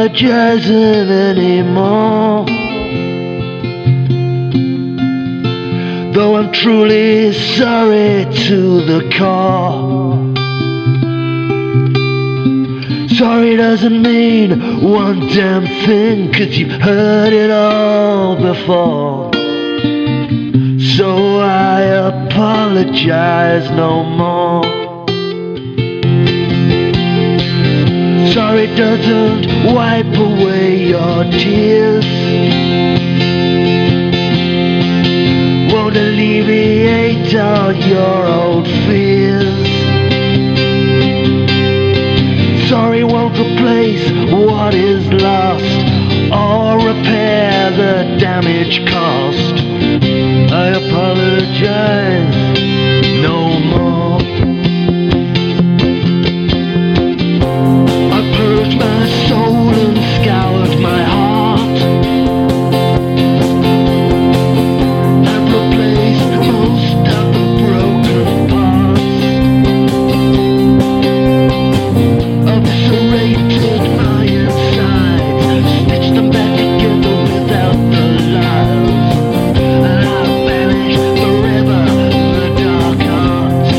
apologizing anymore. Though I'm truly sorry to the core. Sorry doesn't mean one damn thing, 'cause you've heard it all before. So I apologize no more. Sorry doesn't wipe away your tears, won't alleviate all your old fears. Sorry won't replace what is lost or repair the damage caused. I apologize no more. I purged my soul and scoured my heart, and replaced most of the broken parts. Eviscerated my insides, stitched them back together without the lies. And I banished forever the dark arts.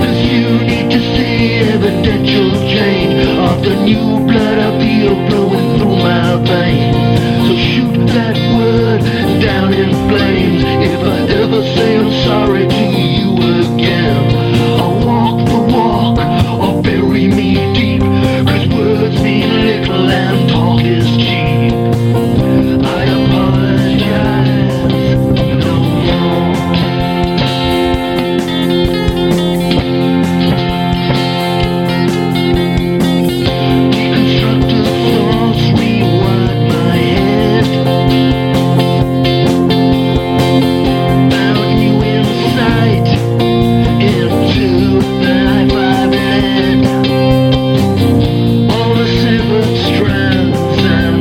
'Cause you need to see evidential change of the new blood appeal flowing through my veins. So shoot that word down in flames if I ever say I'm sorry to you again. I'll walk the walk or bury me deep, 'cause words mean little and talk is cheap. I apologize no more. Deconstructed thoughts rewind my head, found new insight into the life I've led. All the severed strands and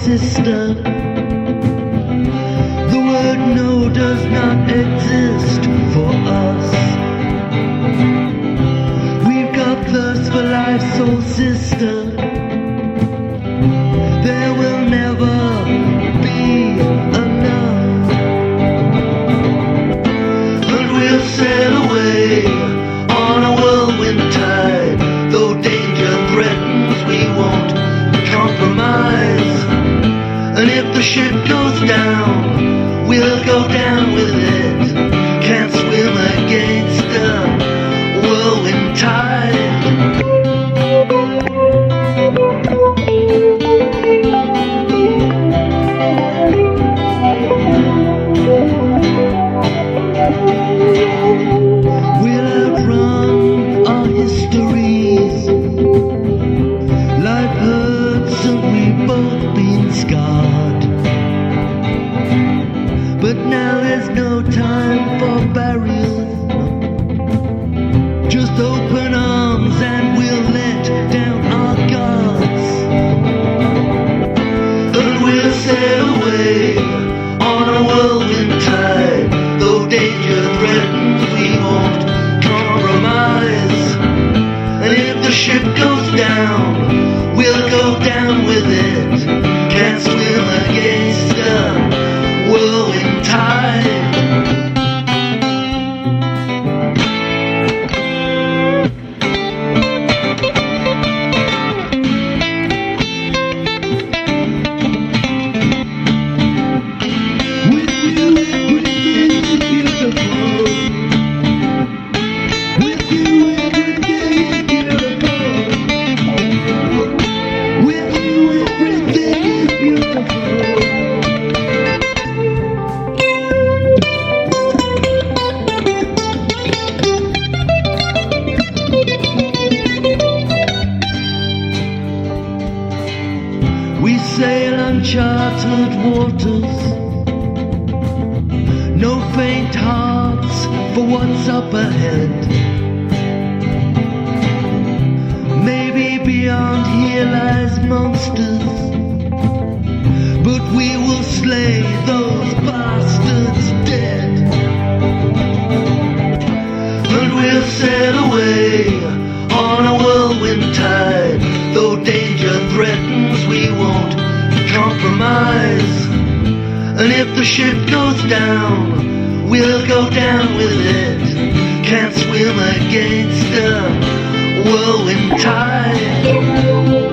sister. The word no does not exist for us. We've got thirst for life, soul sister. There will never be enough. And we'll sail away on a whirlwind tide. Though danger threatens, we won't compromise. And if the ship goes down, we'll go down with it. Can't swim against the whirlwind tide. We'll outrun our histories. Life hurts and we've both been scarred. But now there's no time for barriers. Just open arms and we'll let down our guards. And we'll sail away on a whirlwind tide. Though danger threatens, we won't compromise. And if the ship goes down, we'll go down with it. Can't swim against the whirlwind tide. We sail uncharted waters. No faint hearts for what's up ahead. Maybe beyond here lies monsters, but we will slay those bastards dead. And we'll sail away on a whirlwind tide. Though danger threatens, we won't compromise. And if the ship goes down, we'll go down with it. Can't swim against the whirlwind tide.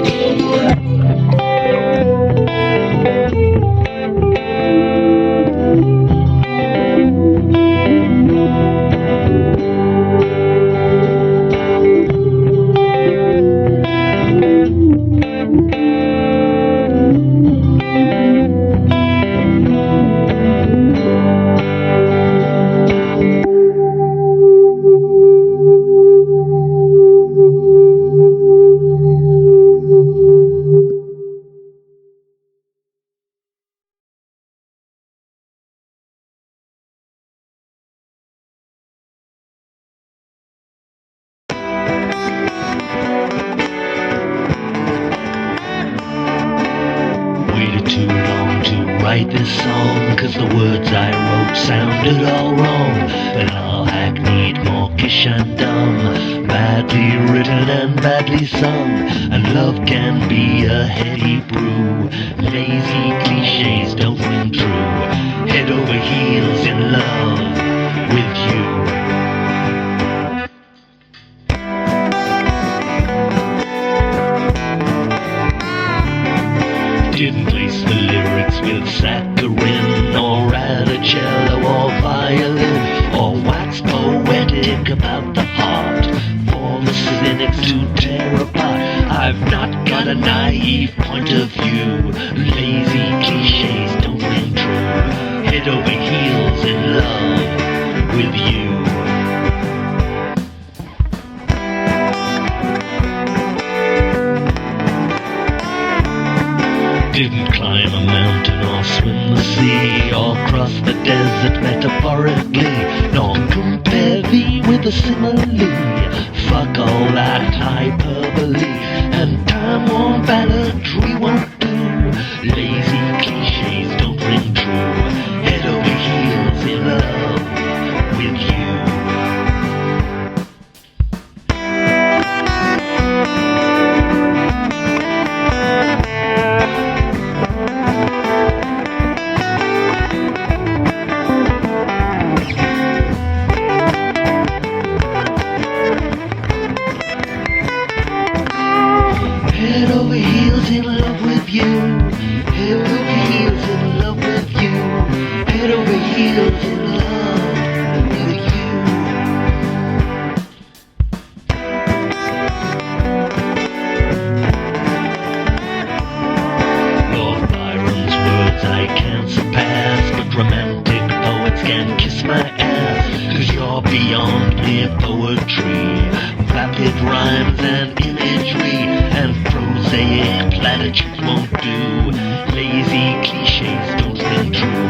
Too long to write this song, 'cause the words I wrote sounded all wrong. But all hackneyed, mawkish and dumb, badly written and badly sung. And love can be a heady brew, lazy cliches don't ring true. Head over heels in love with you. Didn't place the lyrics with saccharine, or add a cello or violin, or wax poetic about the heart for the cynics to tear apart. I've not got a naive point of view, lazy cliches don't ring true. Head over heels in love with you. Didn't climb a mountain or swim the sea, or cross the desert metaphorically, nor compare thee with a simile. Fuck all that hyperbole, and time-worn balladry won't do. Lazy and imagery, and prosaic platitudes won't do. Lazy cliches don't ring true.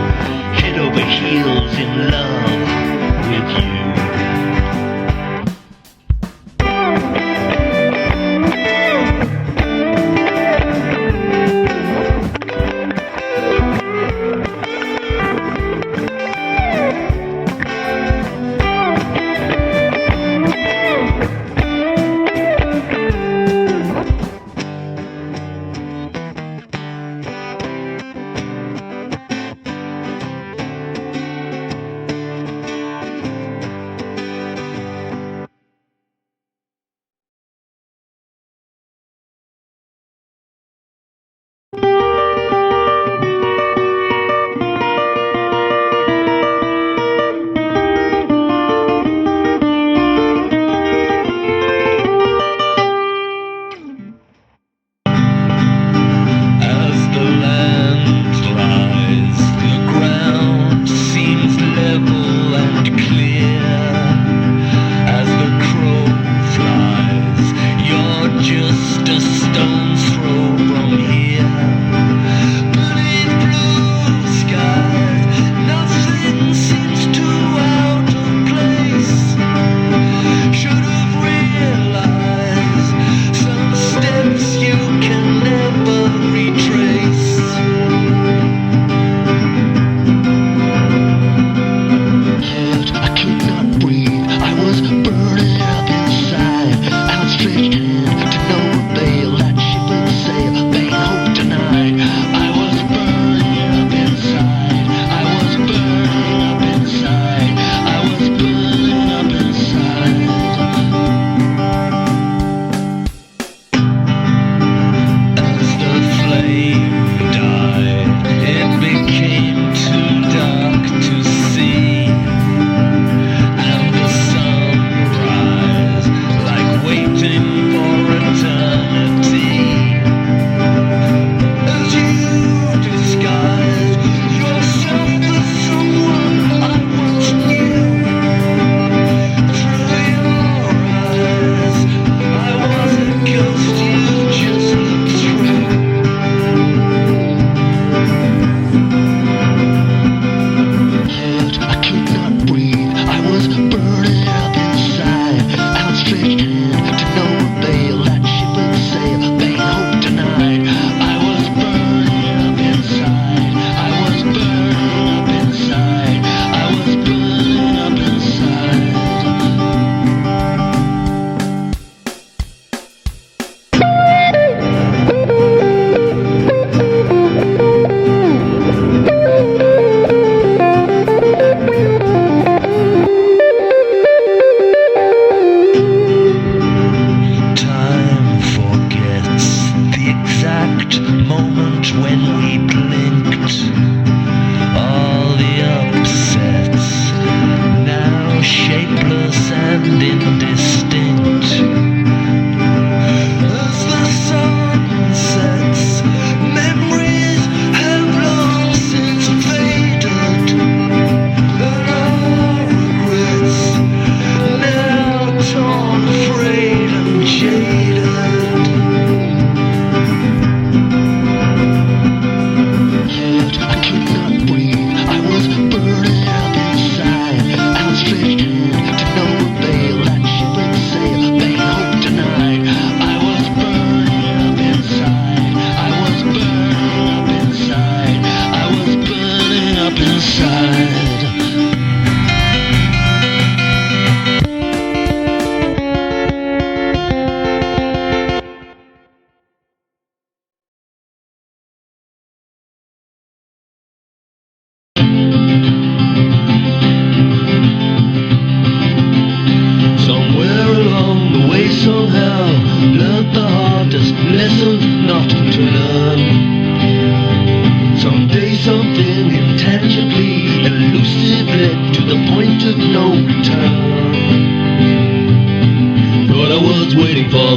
Head over heels in love with you.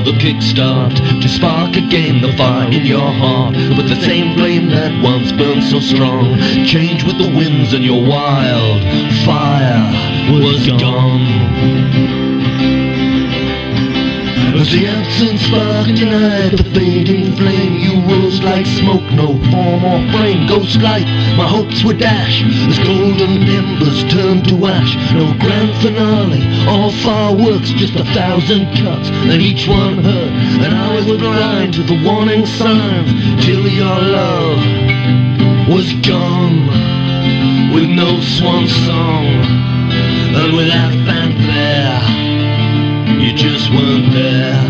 the kickstart to spark again the fire in your heart. But the same flame that once burned so strong changed with the winds, and your wild fire was gone. As the absent spark in your night, the fading flame, you rose like smoke, no form or frame. Ghost light, my hopes were dashed as golden embers turned to ash. No grand finale, all fireworks, just 1,000 cuts, and each one hurt. And I was blind to the warning signs till your love was gone, with no swan song and without fanfare. You just weren't there.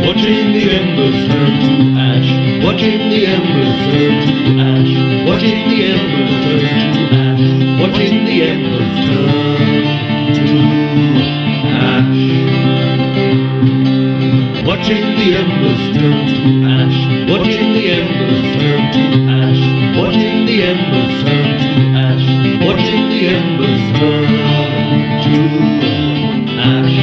Watching the embers turn to ash, watching the embers turn to ash, watching the embers turn to ash, watching the embers turn to ash, watching the embers turn to ash, watching the embers turn to ash, watching the embers turn to ash, watching the embers turn to ash.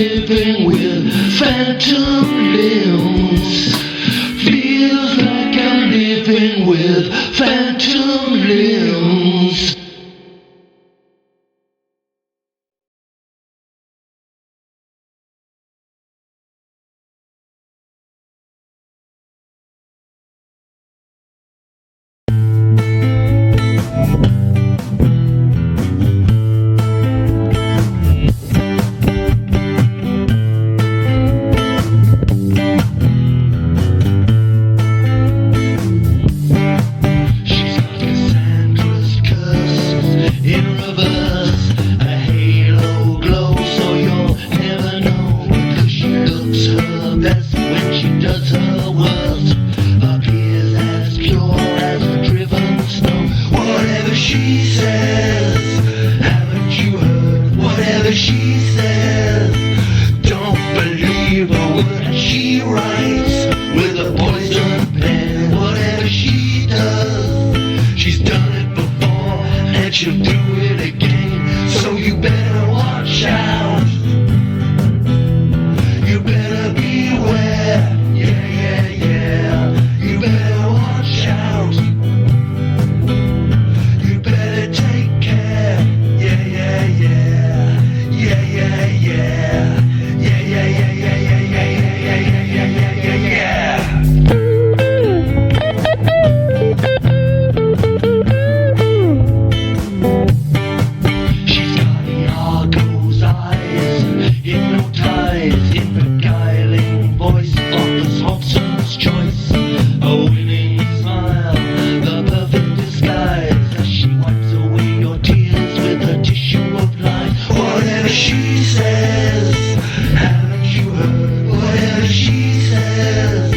living with phantom limbs. Feels like I'm living with phantom limbs. She says, don't believe a word she writes with a poison pen. Whatever she does, she's done it before and she'll do it again. So you better watch out. You better beware. Yeah, yeah, yeah. You better watch out. You better take care. Yeah, yeah, yeah. Yeah, yeah, yeah. Yeah, yeah, yeah, yeah, yeah, yeah, yeah, yeah, yeah, yeah, yeah, She's got Iago's eyes, hypnotized in beguiling voice of the Hobson's choice. A winning smile, the perfect disguise, as she wipes away your tears with a tissue of life. Whatever she says, haven't you heard? Whatever she says,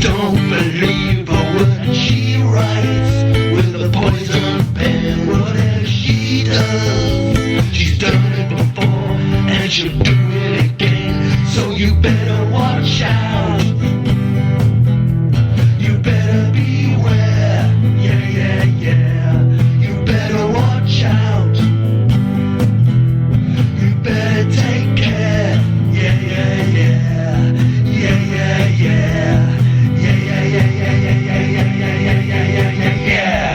don't believe a word she writes with a poison pen. Whatever she does, she's done it before and she'll do it again. So you better watch out. You better beware. Yeah, yeah, yeah. You better watch out. You better take care. Yeah, yeah, yeah. Yeah, yeah, yeah. Yeah, yeah, yeah, yeah, yeah, yeah, yeah, yeah, yeah, yeah, yeah, yeah.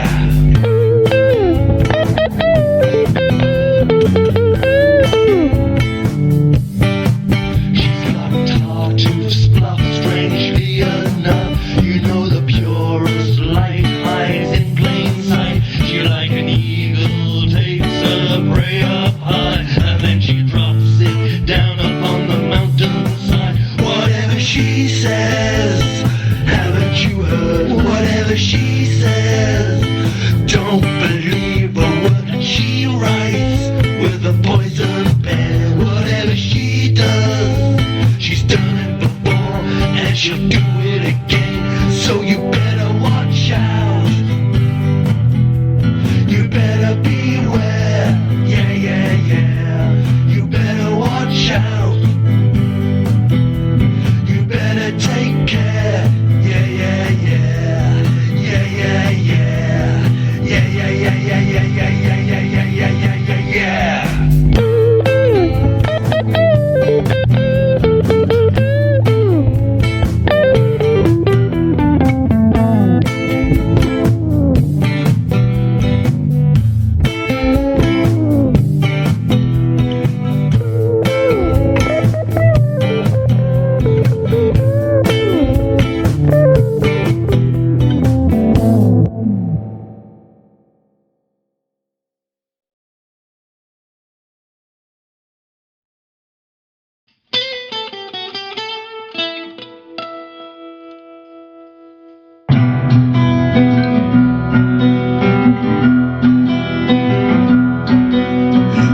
She's got Tartuffe's bluff, strangely enough. You know the purest light hides in plain sight. She like an eagle takes her prey up high, and then she drops it down upon the mountainside. Whatever she says, haven't you heard? Whatever she says, don't believe a word that she writes with a poison pen. Whatever she does, she's done it before and she'll do it again. So you better watch out. You better beware. Yeah, yeah, yeah. You better watch out. You better take care. Yeah, yeah, yeah. Yeah, yeah, yeah. Yeah, yeah, yeah, yeah, yeah, yeah, yeah, yeah, yeah, yeah, yeah, yeah.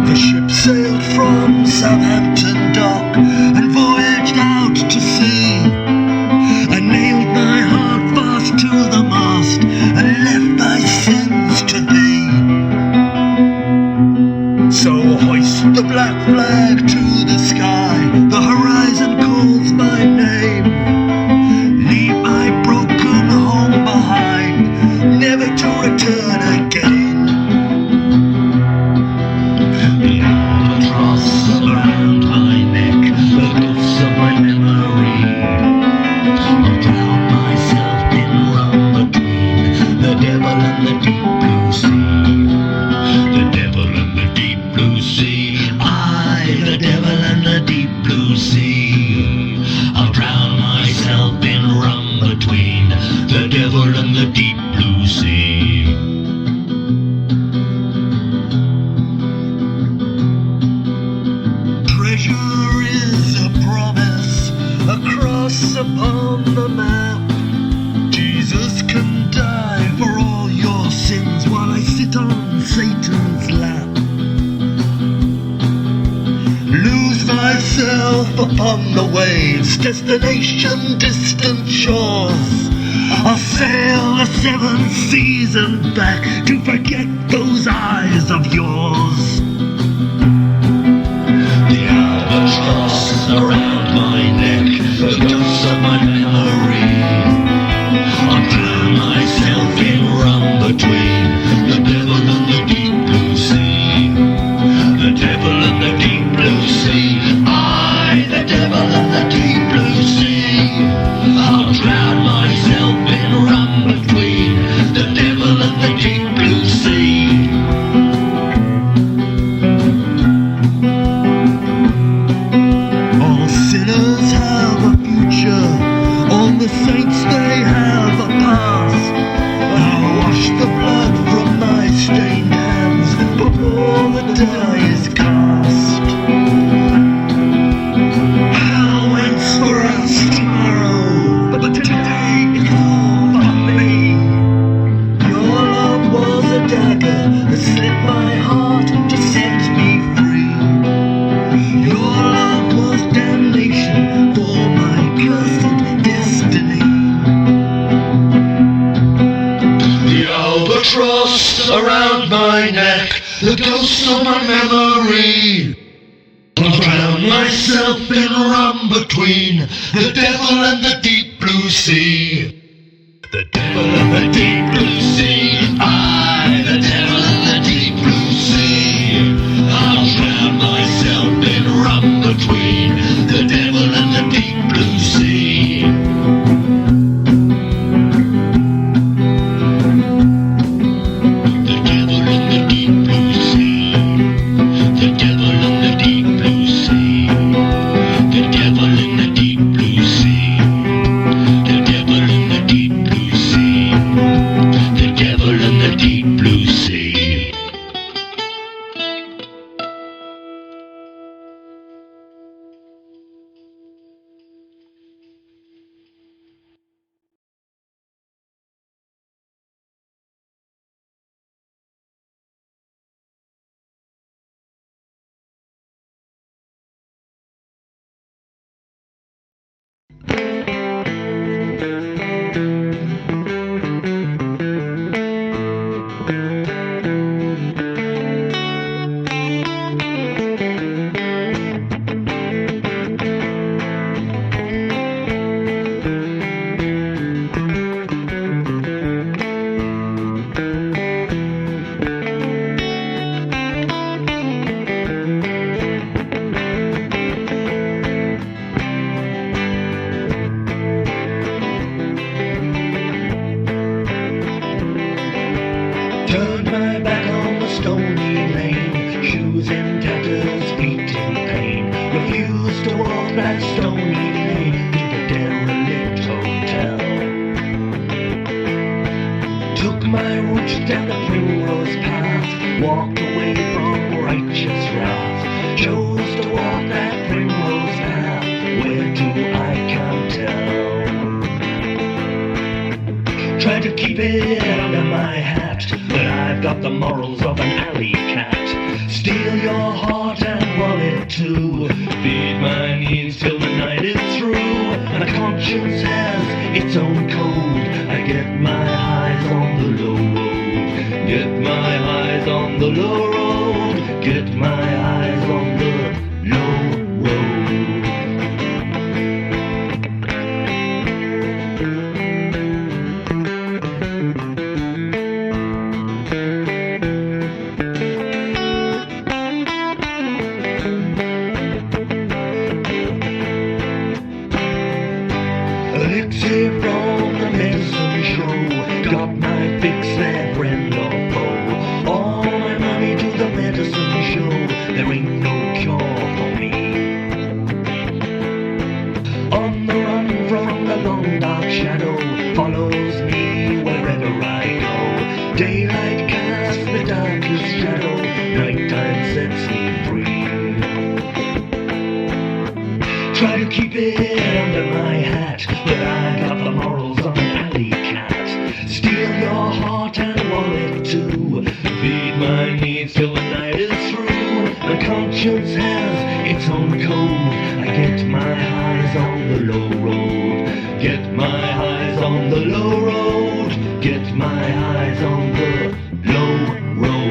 The ship sailed from Southampton dock and voyaged out to sea. I nailed my heart fast to the mast and left my sins to thee. So hoist the black flag to the sky, the horizon calls my name. Leave my broken home behind, never to return again. Around my neck, myself upon the waves, destination distant shores. I'll sail the 7 seas and back to forget those eyes of yours. The albatross around my neck, the ghosts of my memory. I'll drown myself in rum between the devil and the deep blue sea. The devil and the deep blue sea. I, the devil and the deep blue sea. I'll drown myself in rum between the devil and the deep blue sea. All sinners have a future, all the saints they have a past. I'll wash the blood from my stained hands before the die is cast. Hell waits for us tomorrow, but today is all for me. Your love was a dagger that slit my heart to set me free. Your love was damnation for my cursed destiny. The albatross around my neck, the ghost of my memory. I'll drown myself in rum between the devil and the deep blue sea. The devil and the deep blue sea. I, the devil and the deep blue sea. I'll drown myself in rum between the devil and the deep blue sea. The devil and the deep blue sea. The devil and the deep blue sea. The devil in the deep blue sea. The devil in the deep blue sea. The devil in the deep blue sea. Turned my back on the stony lane, shoes in tatters, feet in pain. Refused to walk that stony lane to the derelict hotel. Took my route down the primrose path, walked away from righteous wrath. Chose to walk that primrose path, where to I can't tell. Tried to keep it under my hat, but I've got the morals of an alley cat. Steal your heart and wallet too, feed my needs till the night is through. And a conscience has its own code. I get my highs on the low road. Get my highs on the low road. Get my highs on the low road. Elixir from the medicine show, got my fix there, friend or foe. All my money to the medicine show, there ain't no cure for me. On the run from the long dark shadow, follows me wherever I go. Daylight casts the darkest shadow, nighttime sets me free. Try to keep it under my hat, but I got the morals of an alley cat. Steal your heart and wallet too, feed my needs till the night is through. My conscience has its own code. I get my highs on the low road. Get my highs on the low road. Get my highs on the low road.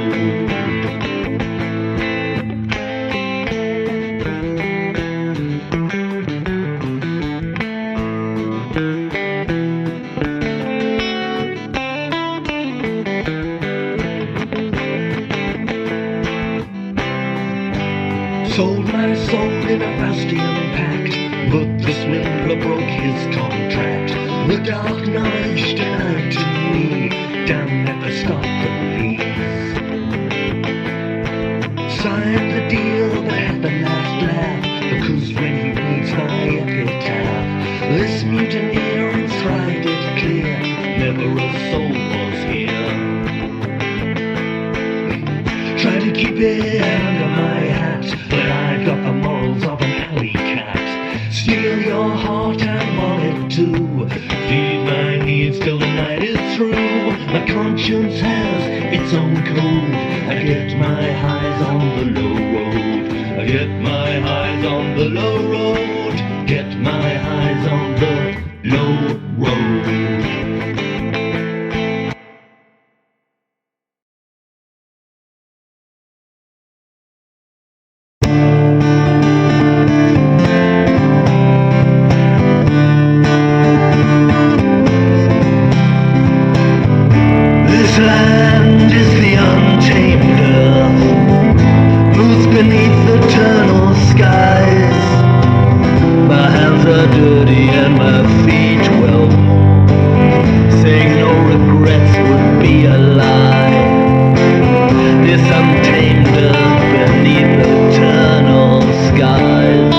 Sold my soul in a Faustian pact, but the swindler broke his contract. The dark knowledge denied to me, damn Mephistopheles. Signed the deal but had the last laugh, because when he reads my epitaph, this mutineer inscribed it clear, never a soul was here. Try to keep it under my hat, but I've got the morals of an alley cat. Steal your heart and wallet too. Feed my needs till the night is through. My conscience has its own code. I get my highs on the low road. I get my highs on the low road. Get my highs on the low road. This land is the untamed earth, moves beneath eternal skies. My hands are dirty and my feet well worn. Saying no regrets would be a lie. This untamed earth beneath eternal skies.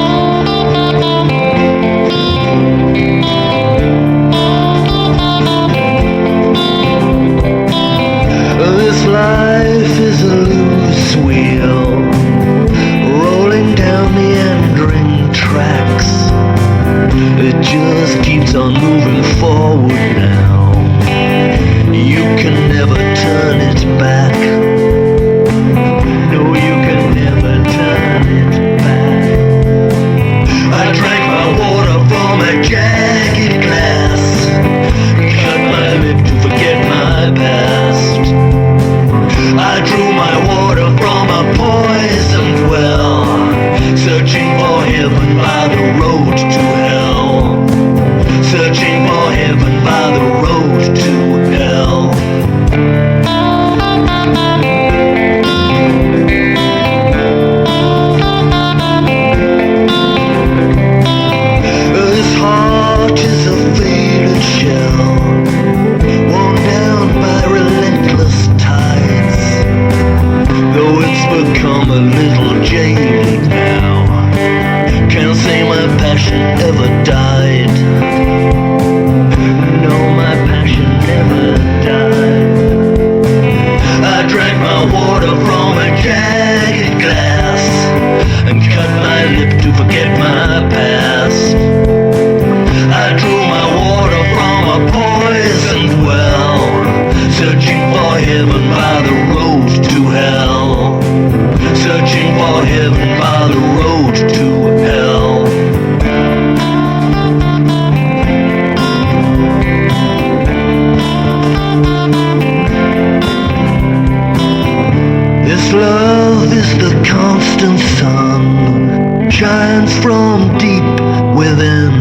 This life is a loose wheel, rolling down meandering tracks. It just keeps on moving forward now. You can never turn it back. No, you can never turn it back. I drank my water from a jagged glass, cut my lip to forget my past. I drew my water from a poisoned well, searching for heaven by the road to hell. Searching for heaven by the road to hell. This heart is a faded shell, worn down by relentless tides. Though it's become a little jaded now, can't say my passion ever died. No, my passion never died. I drank my water from a jagged glass and cut my lip to forget my past. I drew my water from a poisoned well, searching for heaven by the road to hell. Searching for heaven by the road to hell. This love is the constant sun, shines from deep within.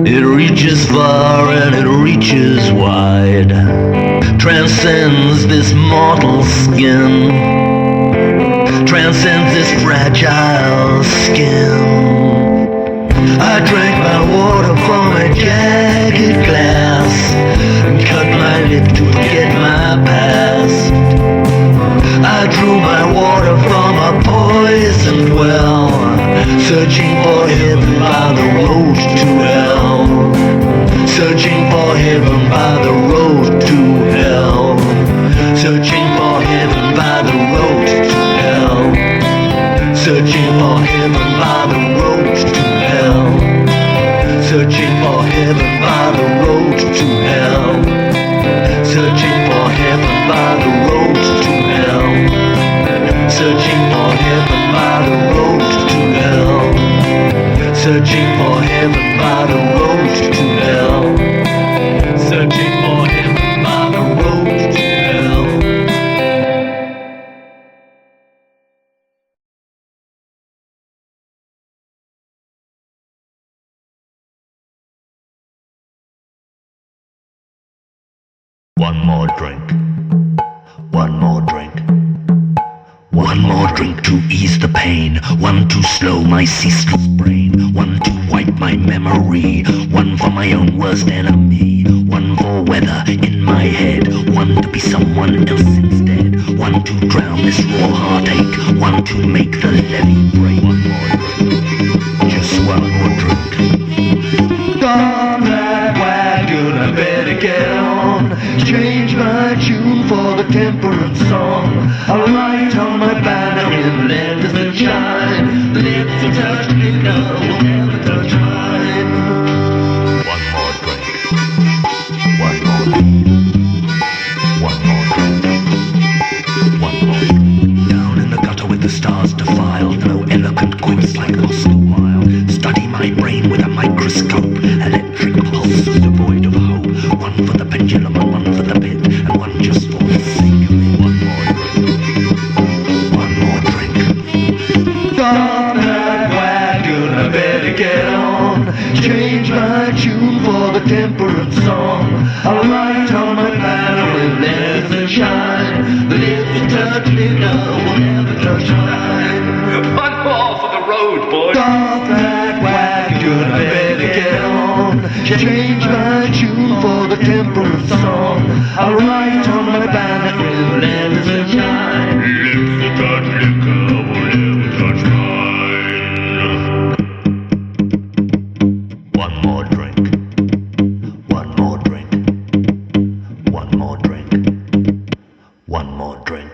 It reaches far and it reaches wide, transcends this mortal skin, transcends this fragile skin. I drank my water from a jagged glass and cut my lip to forget my past. I drew my water from a poisoned well, searching for heaven by the road to hell. Searching for heaven by the road to hell. Searching for heaven by the road to hell. Searching for heaven by the road to hell. Searching for heaven by the road to hell. Searching for heaven by the road to hell. Searching for heaven by the road to hell. Searching for heaven by the road to hell. One more drink. One more drink. One more drink to ease the pain. One to slow my ceaseless brain. One to wipe my memory. One for my own worst enemy. One for weather in my head. One to be someone else instead. One to drown this raw heartache. One to make the levee break. One more drink. Just one more drink. Stop that wagon, I better get on. Change my tune for the temperance song. I'll write on my banner in letters that shine. Lips will touch liquor, will never touch mine. One more drink. One more drink. One more drink. One more drink. Down in the gutter with the stars defiled. No eloquent quips like Oscar Wilde. Study my brain with a microscope. Electric pulses devoid of hope. One for the pendulum and one for the pit. And one just for the sake of it. One more drink. One more drink. Stop that wagon, I better get on. Change my tune for the temperance song. I'll write on my banner with letters that shine. The lips will touch liquor, will never touch mine. One more for the road, boy. Stop that wagon, I better get on. Change my tune for the temperance song. I'll write on my banner with letters that shine. Lips will touch liquor, will never touch mine. One more drink. One more drink. One more drink. One more drink.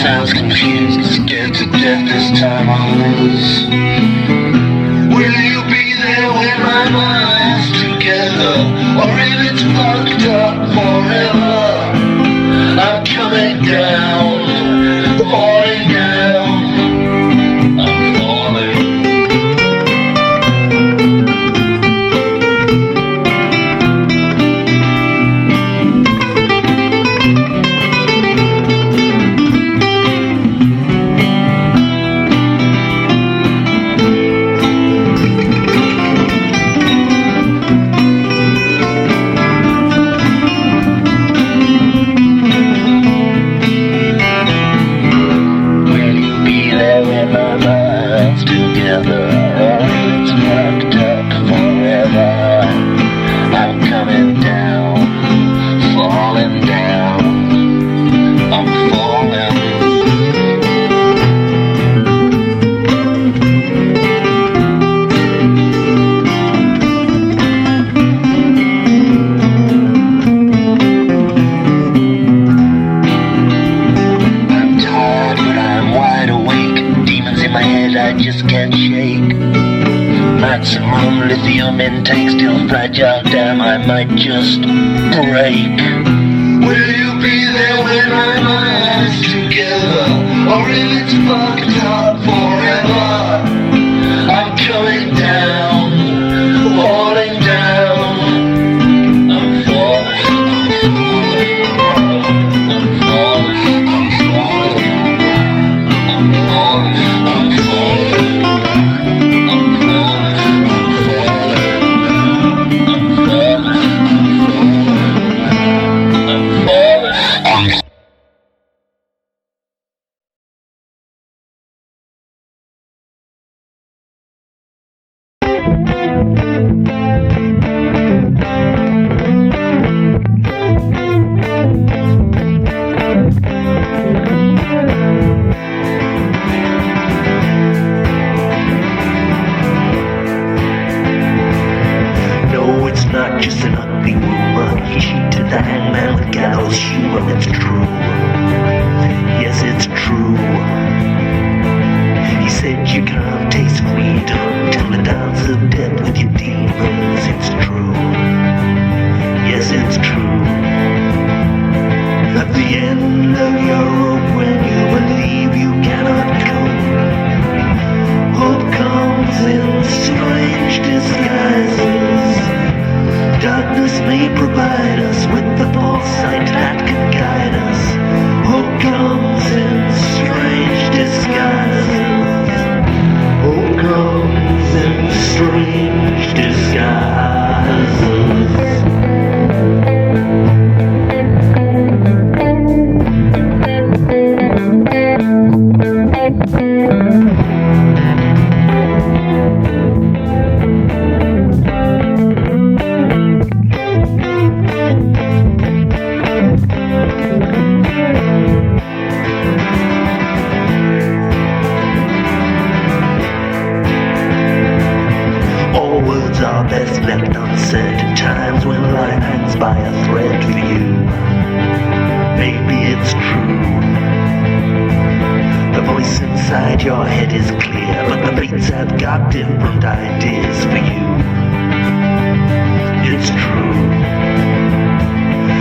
Sounds confused, scared to death this time I'll lose. Will you be there when my mind's together? Or if it's fucked up forever? I'm coming down, falling down, I'm falling. Maximum lithium intake, still fragile, damn, I might just break. Will you be there when my mind's together? Or if it's fucked up forever? I'm coming down, falling down, I'm just an ugly rumor. He cheated the hangman with gallows humor. It's true. Yes, it's true. He said you can't taste freedom till the dance of death with your demons. It's true. Yes, it's true. At the end of your rope, when you believe you cannot cope, hope comes in strange disguises. Darkness may provide us with the foresight that can guide us. Hope comes in strange disguises. Hope comes in strange disguises. Are best left unsaid in times when life hangs by a thread for you. Maybe it's true. The voice inside your head is clear, but the fates have got different ideas for you. It's true.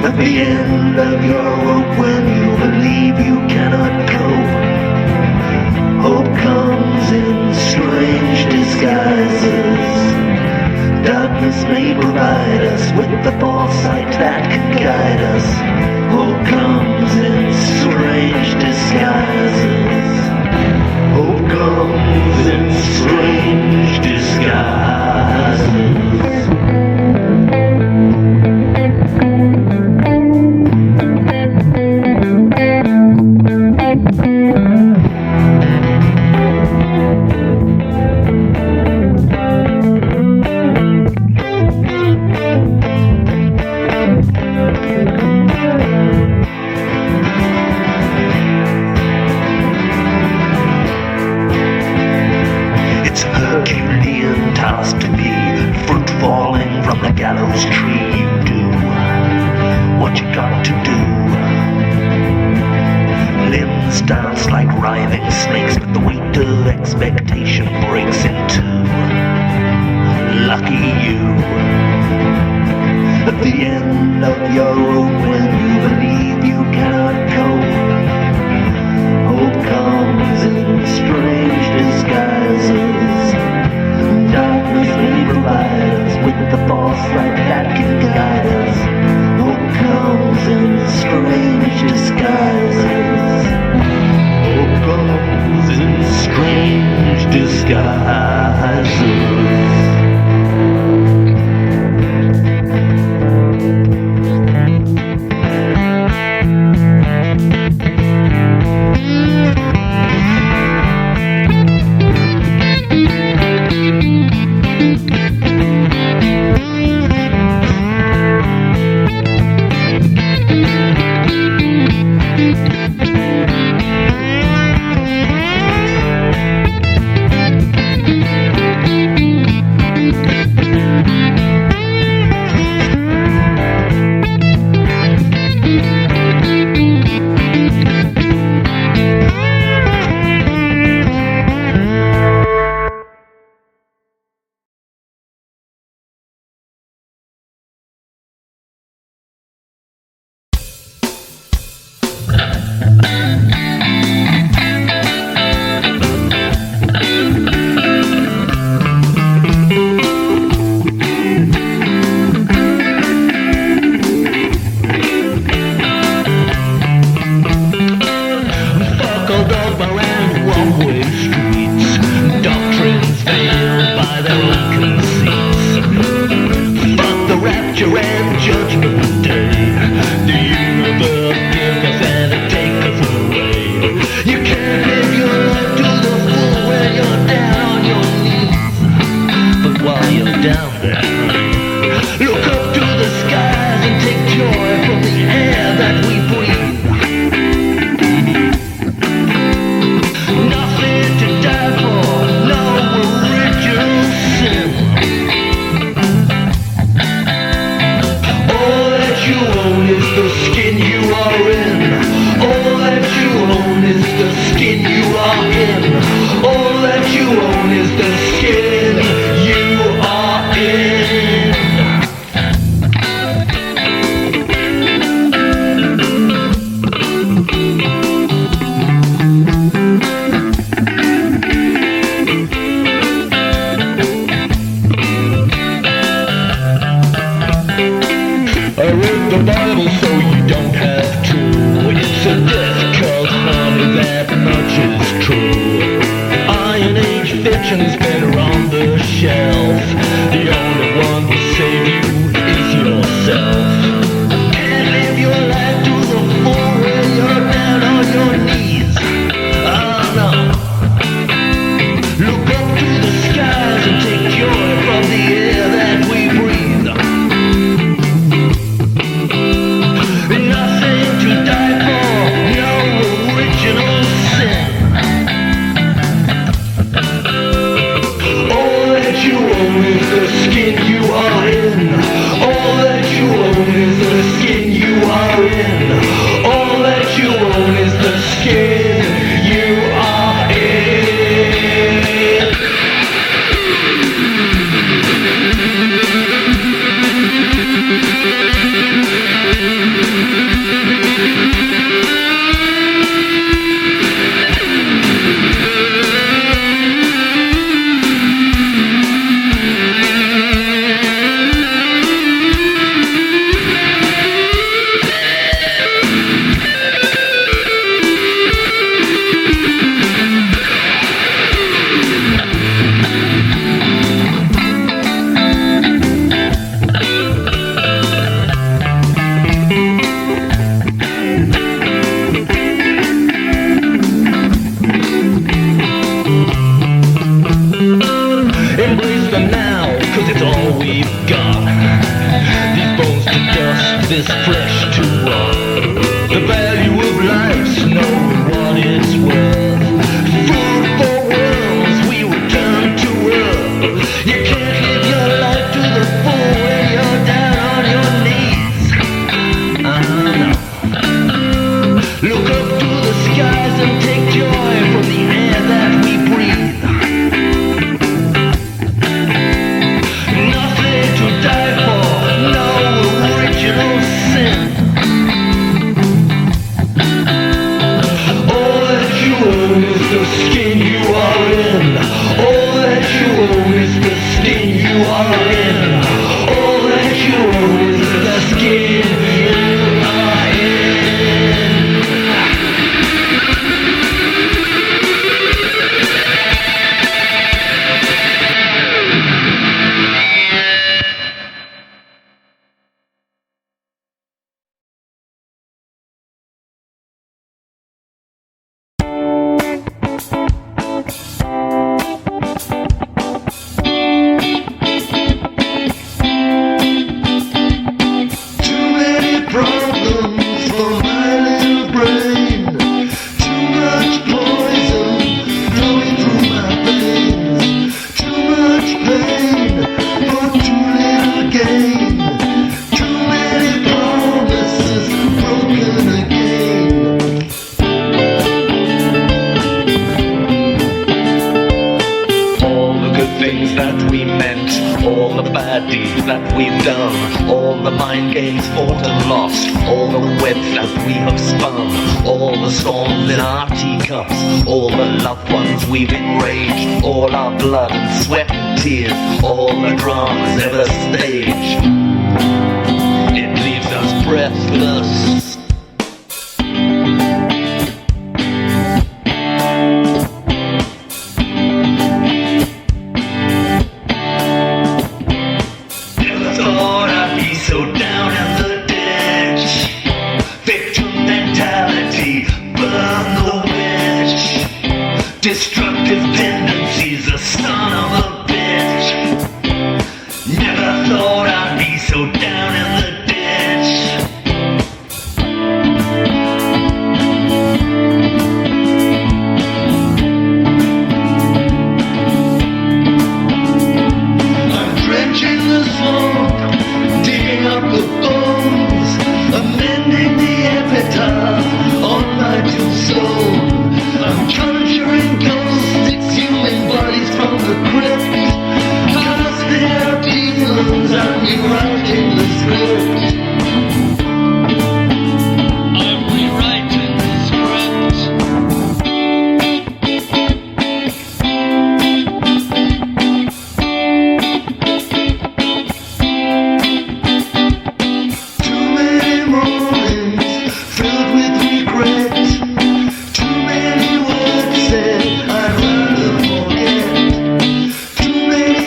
At the end of your rope, when you believe you cannot cope, hope comes in strange disguises. Darkness may provide us with the foresight that can guide us. Hope comes in strange disguises. Hope comes in strange disguises. To be fruit falling from the gallows tree. You do what you got to do. Limbs dance like writhing snakes, but the weight of expectation breaks in two. Lucky you. At the end of your rope, when you believe you cannot cope, hope comes in strange disguises. Darkness may provide us with the foresight that can guide us. Hope comes in strange disguises. Hope comes in strange disguises. shelf. The only one who save you is yourself. Can't live your life to the full when you're down on your knees. Oh no. Look up to the skies and take joy from the air that we breathe. Nothing to die for, no original sin. All that you own is the skin you are in. All that you own is the skin you are in. All that you own is the skin you are in. Embrace the now, cause it's all we've got. These bones to dust, this flesh to rot. The value of life's knowing what it's worth. Food for worms, we return to earth. You can't live your life to the full when you're down on your knees. No. Look up to the skies and take joy from the air that we breathe. Die for no original sin. All that you own is the skin you are in. All that you own is the skin you are in. All that you own is the skin you are in. All the bad deeds that we've done, all the mind games fought and lost, all the webs that we have spun, all the storms in our teacups, all the loved ones we've enraged, all our blood and sweat and tears, all the dramas ever staged. It leaves us breathless. Destructive tendencies, a son of a bitch. Never thought I'd be so down in the ditch. I'm drenching the swamp, digging up the bones, amending the epitaph on my two souls. I'm conjuring ghosts, exhuming bodies from the crypt. Cause they're demons, I'm rewriting the script. I'm rewriting the script. Too many mornings filled with regret. Too many words said I'd rather forget. Too many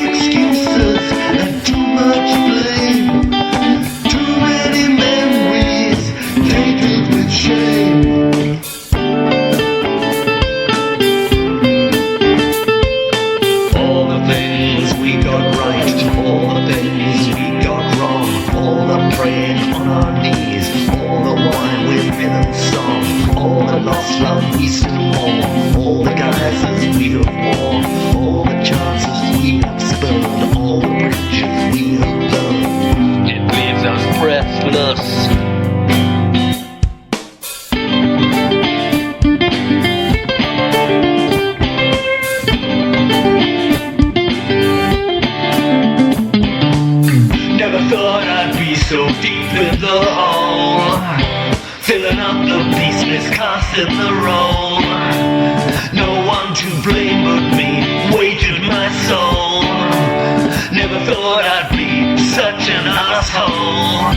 burned all the bridges we have burned. It leaves us breathless. Never thought I'd be so deep in the hole, filling up the pieces cast in the roll. No one to blame but me, wasted my soul. Never thought I'd be such an asshole.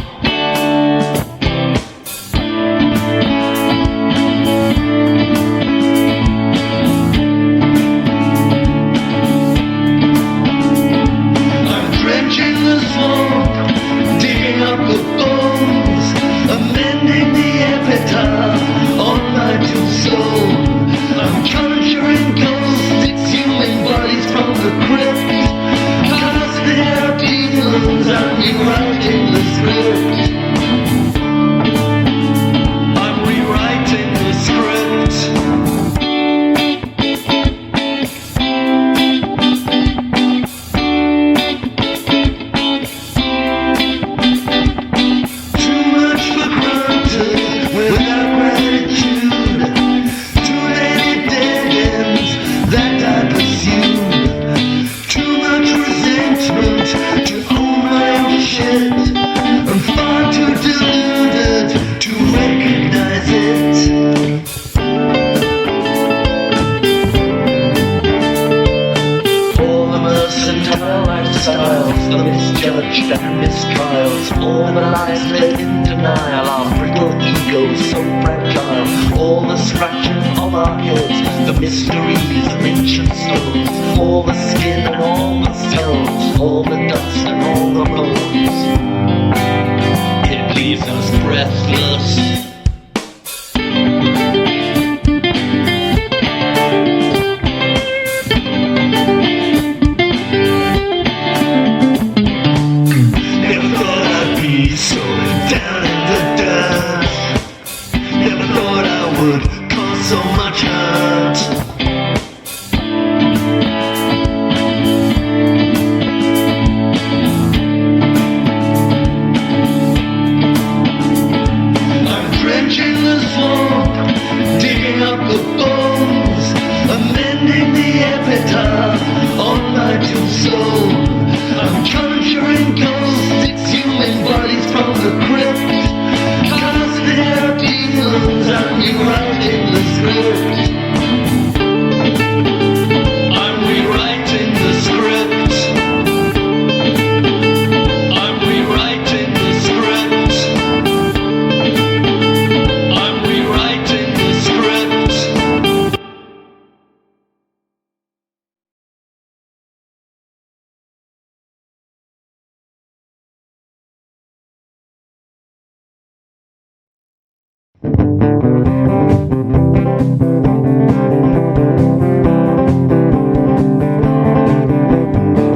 I'm drenching the swamp, digging up the bones, amending the epitaph on my tombstone. I'm conjuring ghosts, exhuming bodies from the crypt, casting out demons, I'm rewriting the script. I'm rewriting the script. Too much for granted without gratitude. Too many dead ends that I pursued. Too much resentment to own my own shit. I'm far too deluded to recognize it. All the mercantile lifestyles, the misjudged and mistrials, all the lies led in denial, our brittle egos so fragile, all the scratching of our heads, the mysteries of ancient stones, all the skin and all the stones, all the dust and all the bones. It leaves us breathless. Never thought I'd be so down in the dust. Never thought I would cause so much hurt. I'm drenching the swamp, digging up the bones, amending the epitaph on my tombstone. I'm conjuring ghosts, exhuming bodies from the crypt, casting out demons, I'm rewriting the script. I'm rewriting the script. I'm rewriting the script. I'm rewriting the script.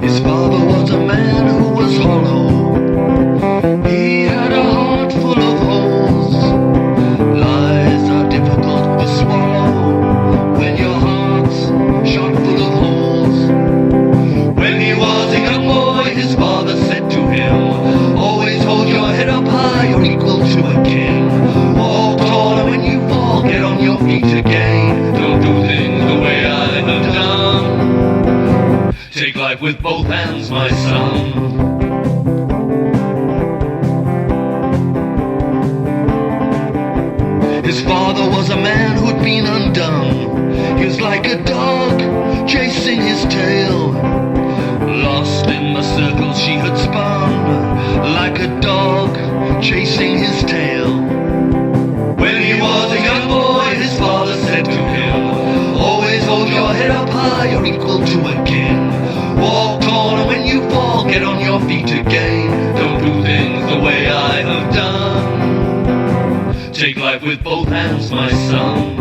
His father was a man who was hollow. He had a heart full of holes. Lies are difficult to swallow when your heart's shot full of holes. When he was a young boy, his father said to him, always hold your head up high, you're equal to a king. Walk tall, and when you fall, get on your feet again. Don't do things the way I have done. Take life with both hands, my son. His father was a man who'd been undone. He was like a dog chasing his tail, lost in the circle she had spun, like a dog chasing his tail. When he was a young boy, his father said to him, always hold your head up high, you're equal to a king. Walk tall, and when you fall, get on your feet again. Don't do things the way I have done. Take life with both hands, my son.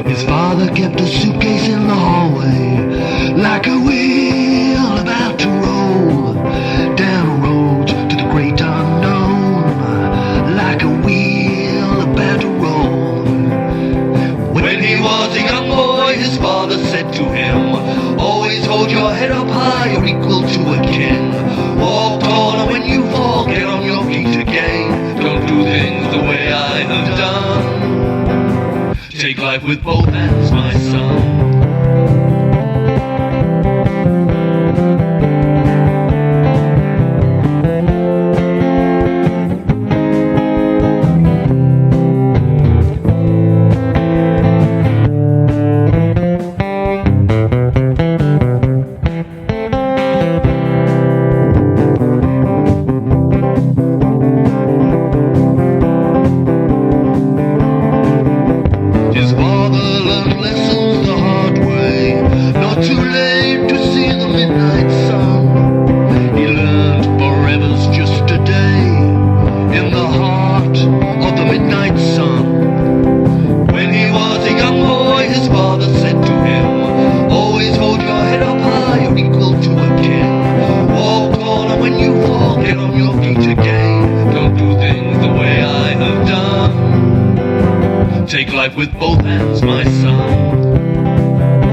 His father kept a suitcase in the hallway, like a wheel about to roll down a road to the great unknown, like a wheel about to roll. When he he was a young boy, his father said to him, always hold your head up high, you're equal to a king. Walk tall, and when you fall, get on your feet again. Don't do things the way I have done. Take life with both hands, my son. Take life with both hands, my son.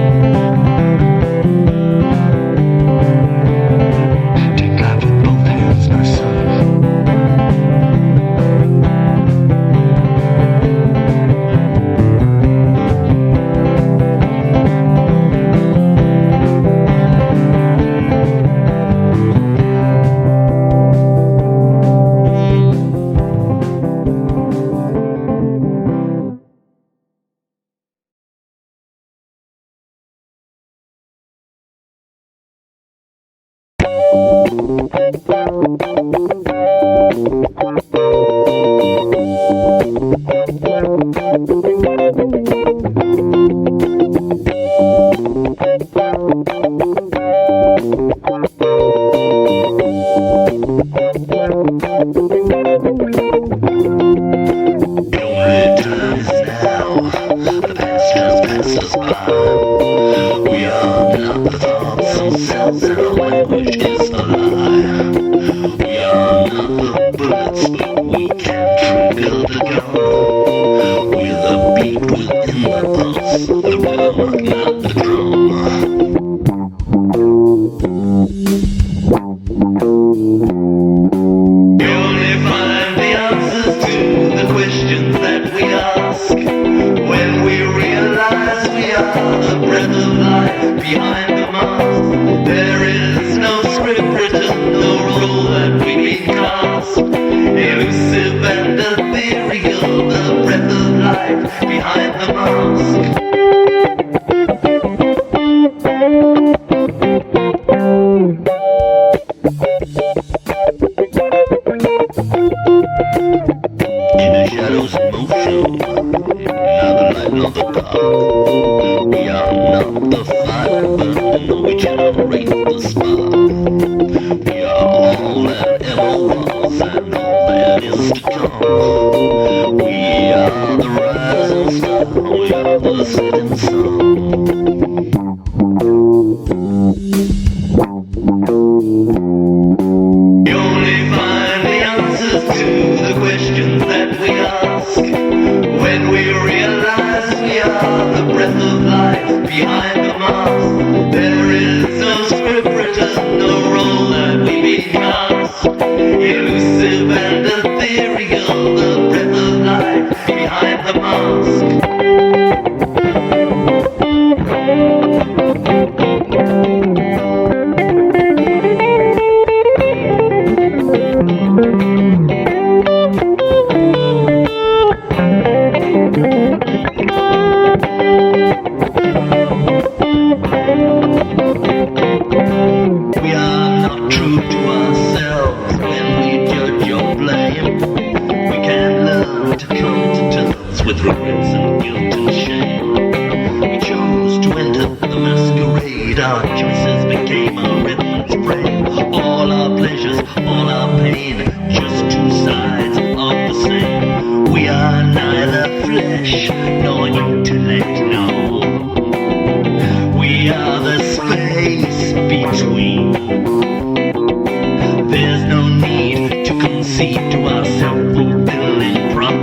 Take life with both hands, my son.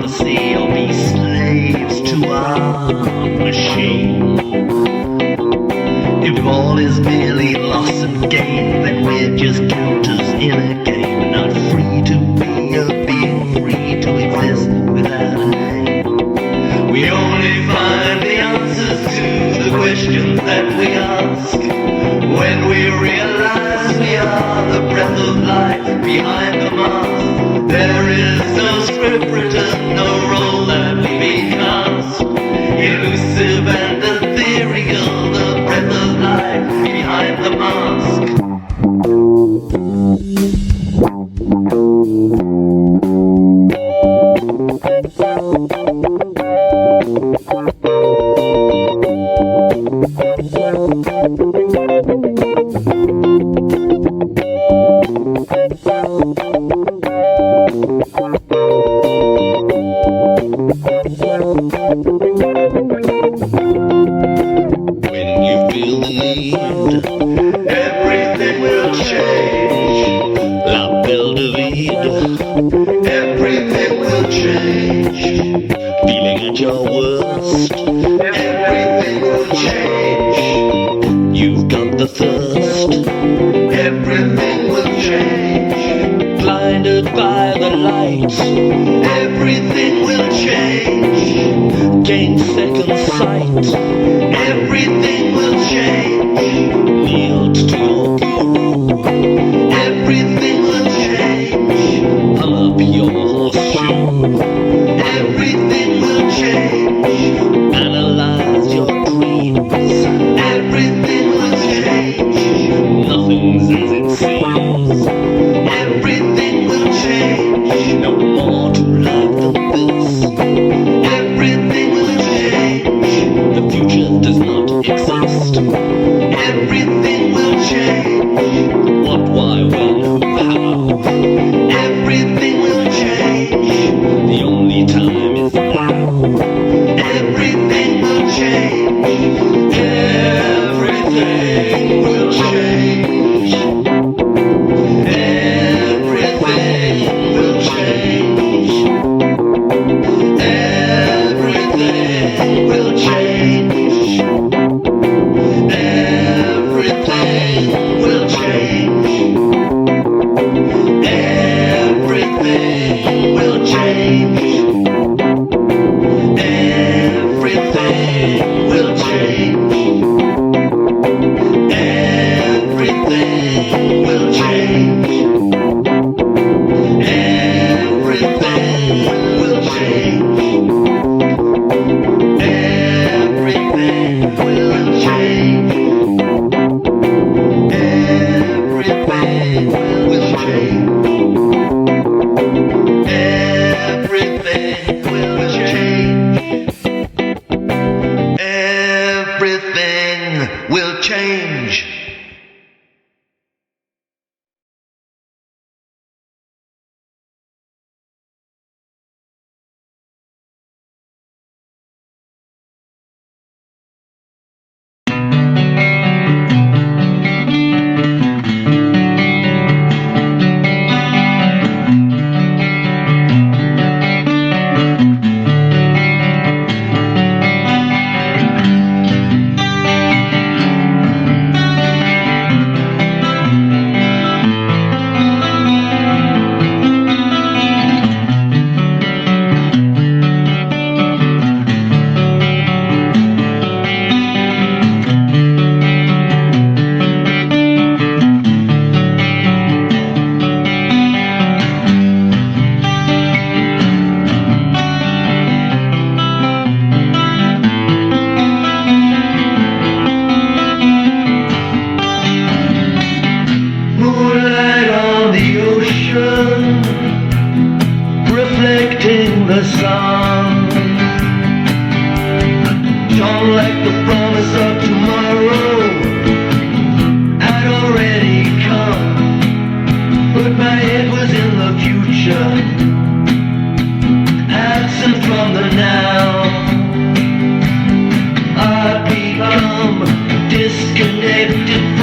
Machine. shame. If all is merely loss and gain, then we're just counters in a game, not free to be a being, free to exist without a name. We only find the answers to the questions that we ask when we realize we are the breath of life behind the mask. There is no script written, no role that we cast, elusive and ethereal, the breath of life behind the mask. When you feel the need, everything will change. La belle de vide, everything will change. Feeling at your worst, everything will change. You've got the thirst, everything will change. Blinded by the lights, everything will change. Gain second sight, everything will change. Kneel to your guru, everything will change. Pull up your horseshoe, everything will change. Analyze your dreams, everything will change. Nothing's as it seems, everything will change. No more to life than this, everything will change. The future does not exist, everything will change. What, why, when, who, how, everything will change. The only time is now, everything will change. Everything will change. Everything will change. Everything will change. Everything will change. Everything will change. Everything will change. Everything will change. Everything will change. Everything will change. Everything will change. Everything will change. Everything will change. Reflecting the sun, don't like the promise of tomorrow had already come, but my head was in the future, absent from the now. I've become disconnected from